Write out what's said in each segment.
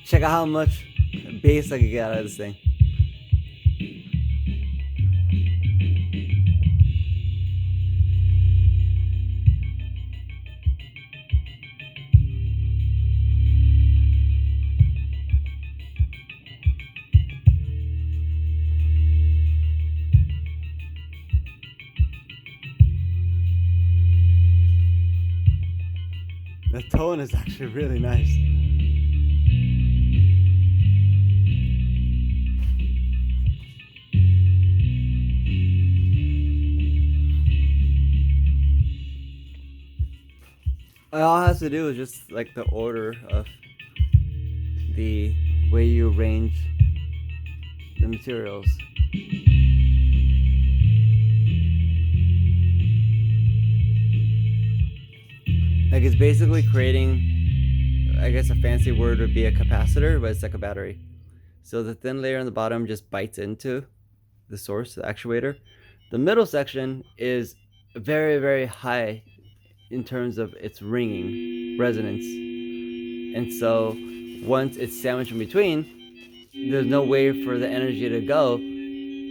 Check out how much bass I can get out of this thing. The tone is actually really nice. All it has to do is just like the order of the way you arrange the materials. Like it's basically creating, I guess a fancy word would be a capacitor, but it's like a battery. So the thin layer on the bottom just bites into the source, the actuator. The middle section is very, very high in terms of its ringing resonance. And so once it's sandwiched in between, there's no way for the energy to go,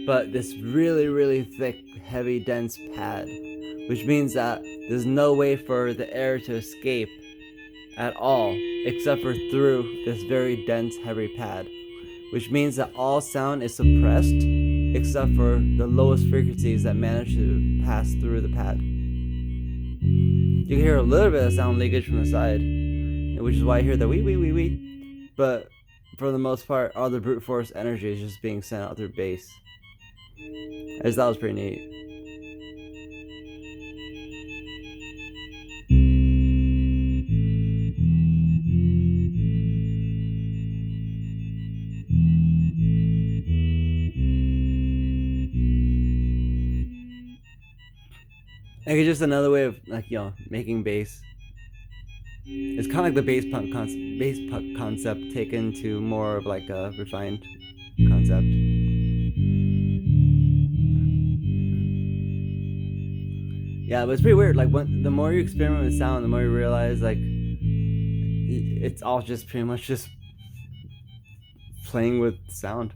but this really, really thick, heavy, dense pad, which means that there's no way for the air to escape at all, except for through this very dense, heavy pad, which means that all sound is suppressed except for the lowest frequencies that manage to pass through the pad. You can hear a little bit of sound leakage from the side, which is why I hear the wee wee wee wee, but for the most part, all the brute force energy is just being sent out through bass. I just thought it was pretty neat. Like it's just another way of making bass. It's kind of like the bass punk concept taken to more of like a refined concept. Yeah, but it's pretty weird. Like the more you experiment with sound, the more you realize like it's all just pretty much just playing with sound.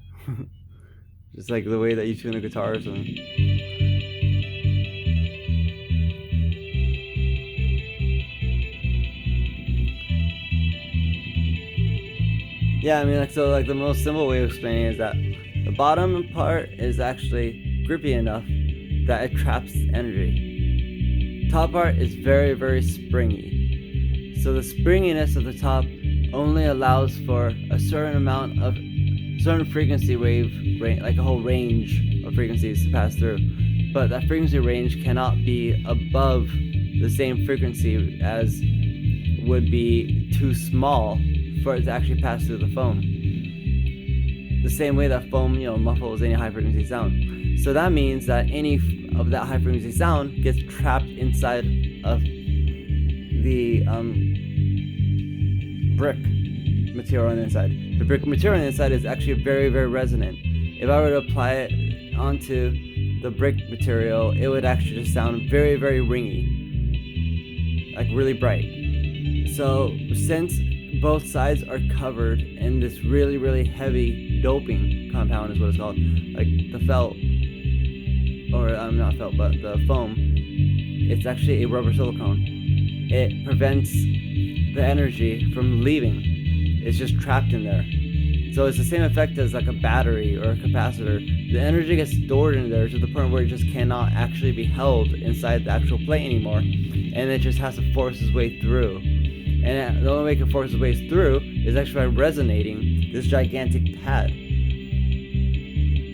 Just like the way that you tune a guitar or something. Yeah, I mean, like, so, like, the most simple way of explaining it is that the bottom part is actually grippy enough that it traps energy. Top part is very, very springy. So the springiness of the top only allows for a certain amount of certain frequency wave, like a whole range of frequencies to pass through. But that frequency range cannot be above the same frequency as would be too small for it to actually pass through the foam. The same way that foam, muffles any high frequency sound. So that means that any of that high frequency sound gets trapped inside of the brick material on the inside. The brick material on the inside is actually very, very resonant. If I were to apply it onto the brick material, it would actually just sound very, very ringy, like really bright. So since both sides are covered in this really, really heavy doping compound is what it's called, like the felt, or not felt, but the foam, it's actually a rubber silicone. It prevents the energy from leaving. It's just trapped in there. So it's the same effect as like a battery or a capacitor. The energy gets stored in there to the point where it just cannot actually be held inside the actual plate anymore, and it just has to force its way through. And the only way it can force its way through is actually by resonating this gigantic pad.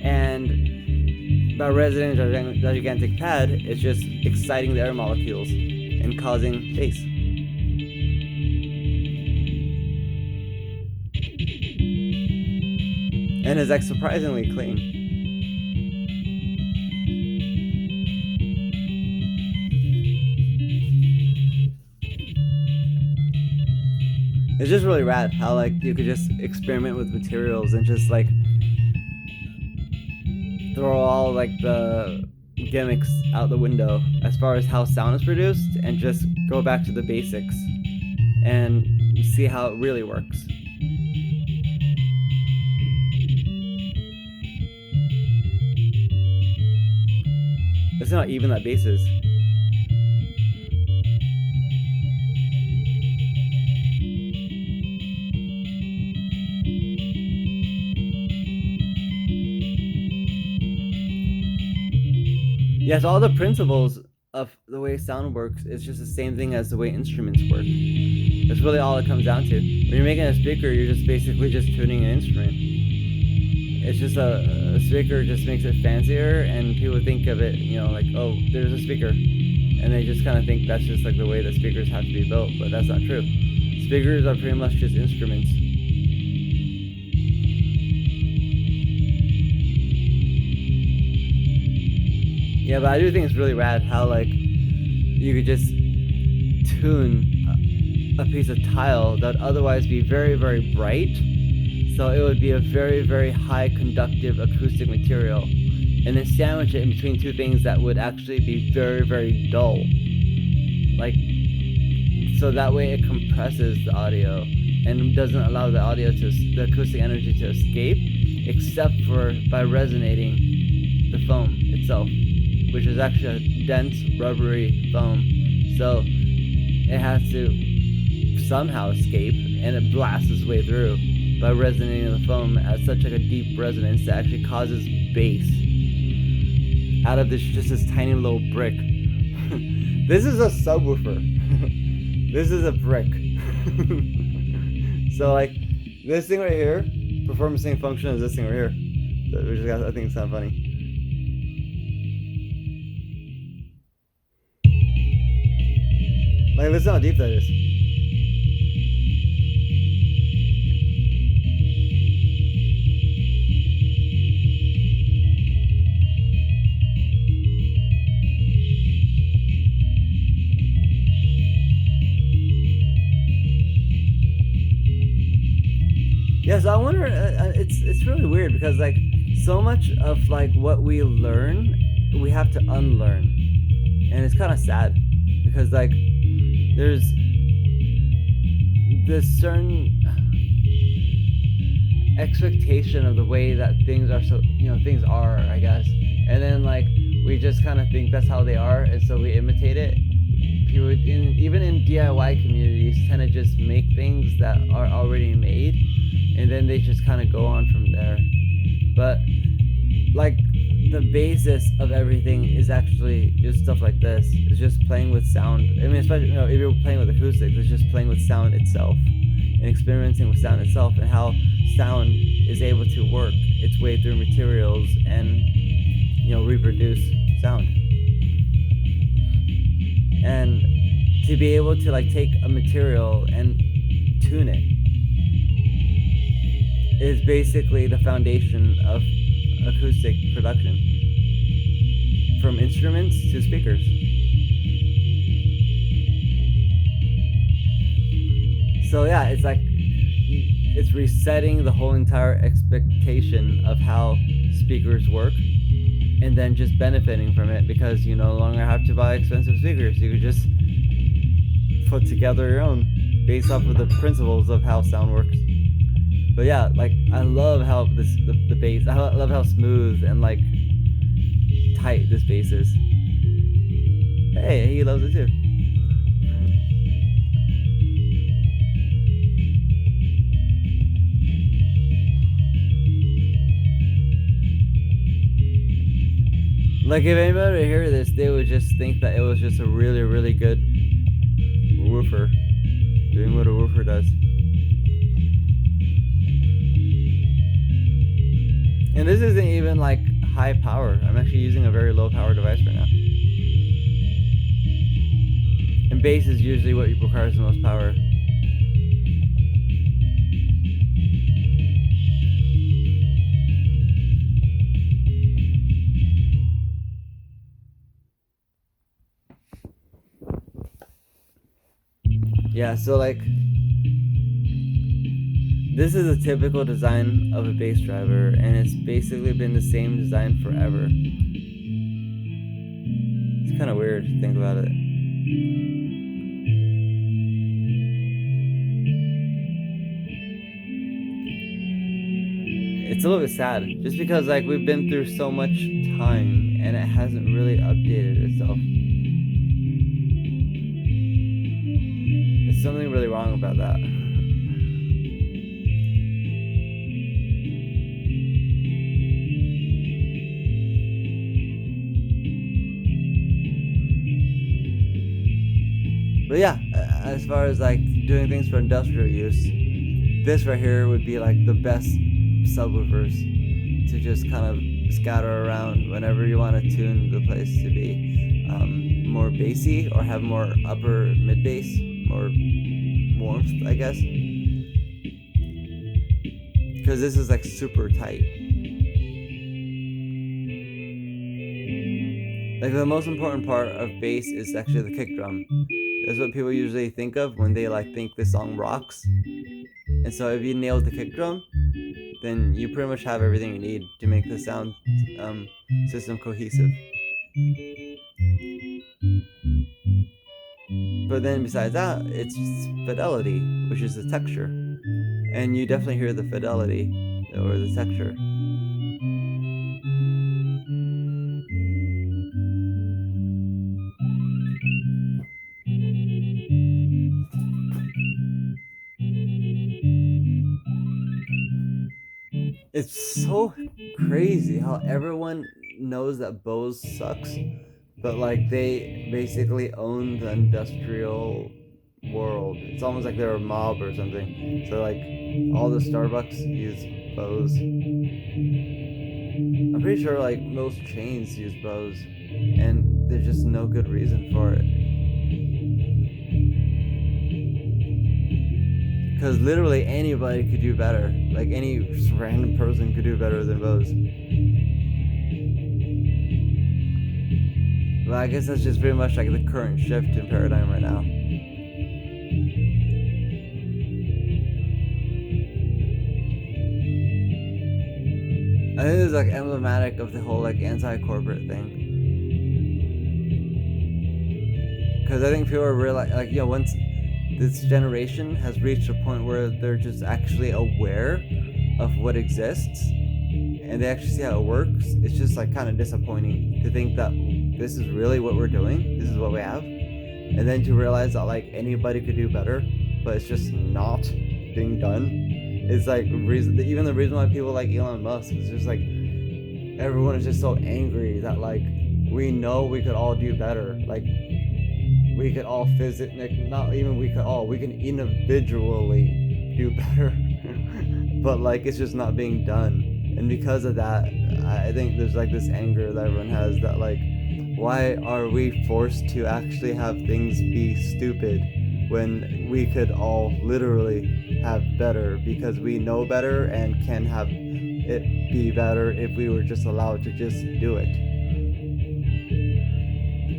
And by resonating the gigantic pad, it's just exciting the air molecules and causing bass. And it's like surprisingly clean. It's just really rad how like you could just experiment with materials and just like throw all like the gimmicks out the window as far as how sound is produced and just go back to the basics and see how it really works. Listen how even that bass is. Yes, all the principles of the way sound works is just the same thing as the way instruments work. That's really all it comes down to. When you're making a speaker, you're just basically just tuning an instrument. It's just a speaker just makes it fancier, and people think of it, you know, like, oh, there's a speaker, and they just kind of think that's just like the way that speakers have to be built, but that's not true. Speakers are pretty much just instruments. Yeah, but I do think it's really rad how like you could just tune a piece of tile that would otherwise be very, very bright, so it would be a very, very high conductive acoustic material, and then sandwich it in between two things that would actually be very, very dull, like, so that way it compresses the audio and doesn't allow the audio to, the acoustic energy to escape, except for by resonating the foam itself, which is actually a dense, rubbery foam. So it has to somehow escape, and it blasts its way through by resonating the foam at such like a deep resonance that actually causes bass out of this just this tiny little brick. This is a subwoofer. This is a brick. So like this thing right here performs the same function as this thing right here. So which is, I think it's kind of funny. Like, listen how deep that is. Yeah, so I wonder, it's really weird because like so much of like what we learn, we have to unlearn, and it's kind of sad because like there's this certain expectation of the way that things are, so you know, things are, I guess, and then like we just kind of think that's how they are, and so we imitate it. People even in DIY communities tend to just make things that are already made, and then they just kind of go on from there. But like the basis of everything is actually just stuff like this. It's just playing with sound. I mean, especially, you know, if you're playing with acoustics, it's just playing with sound itself and experimenting with sound itself, and how sound is able to work its way through materials and, you know, reproduce sound. And to be able to like take a material and tune it is basically the foundation of acoustic production, from instruments to speakers. So yeah, it's like it's resetting the whole entire expectation of how speakers work, and then just benefiting from it because you no longer have to buy expensive speakers. You could just put together your own based off of the principles of how sound works. But yeah, like I love how the bass. I love how smooth and like tight this bass is. Hey, he loves it too. Like if anybody would hear this, they would just think that it was just a really, really good woofer doing what a woofer does. And this isn't even like high power. I'm actually using a very low power device right now. And bass is usually what requires the most power. Yeah, so like this is a typical design of a bass driver, and it's basically been the same design forever. It's kind of weird to think about it. It's a little bit sad, just because like we've been through so much time and it hasn't really updated itself. There's something really wrong about that. But yeah, as far as like doing things for industrial use, this right here would be like the best subwoofers to just kind of scatter around whenever you want to tune the place to be more bassy or have more upper mid bass, more warmth, I guess. Because this is like super tight. Like the most important part of bass is actually the kick drum. That's what people usually think of when they like think this song rocks. And so if you nail the kick drum, then you pretty much have everything you need to make the sound system cohesive. But then besides that, it's fidelity, which is the texture. And you definitely hear the fidelity or the texture. It's so crazy how everyone knows that Bose sucks, but like they basically own the industrial world. It's almost like they're a mob or something. So like all the Starbucks use Bose. I'm pretty sure like most chains use Bose, and there's just no good reason for it. Because literally anybody could do better. Like any random person could do better than Bose. But I guess that's just very much like the current shift in paradigm right now. I think it's like emblematic of the whole like anti-corporate thing. Because I think people are real like once this generation has reached a point where they're just actually aware of what exists and they actually see how it works, it's just like kind of disappointing to think that this is really what we're doing, this is what we have, and then to realize that like anybody could do better, but it's just not being done. It's like even the reason why people like Elon Musk is just like everyone is just so angry that like we know we could all do better, like we could all we can individually do better. But like it's just not being done. And because of that, I think there's like this anger that everyone has that like, why are we forced to actually have things be stupid when we could all literally have better because we know better and can have it be better if we were just allowed to just do it.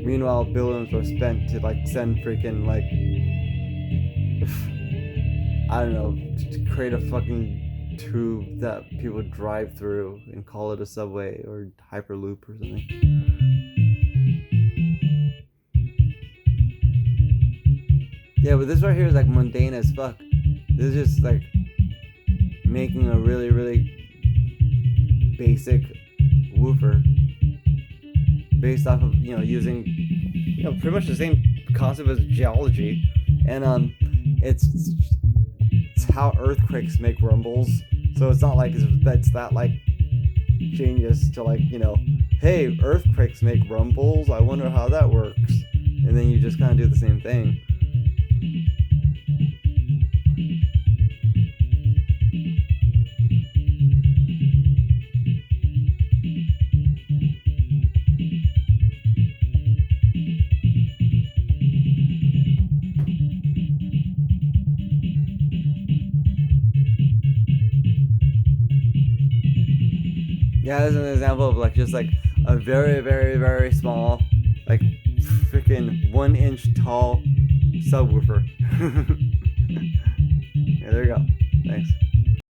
Meanwhile, billions were spent to like send freaking like I don't know, to create a fucking tube that people drive through and call it a subway or hyperloop or something. Yeah, but this right here is like mundane as fuck. This is just like making a really, really basic woofer based off of, using, pretty much the same concept as geology. And it's how earthquakes make rumbles. So it's not like that's that like genius to like, hey, earthquakes make rumbles, I wonder how that works. And then you just kind of do the same thing. Yeah, this is an example of like just like a very, very, very small, like freaking 1 inch tall subwoofer. Yeah, there you go. Thanks.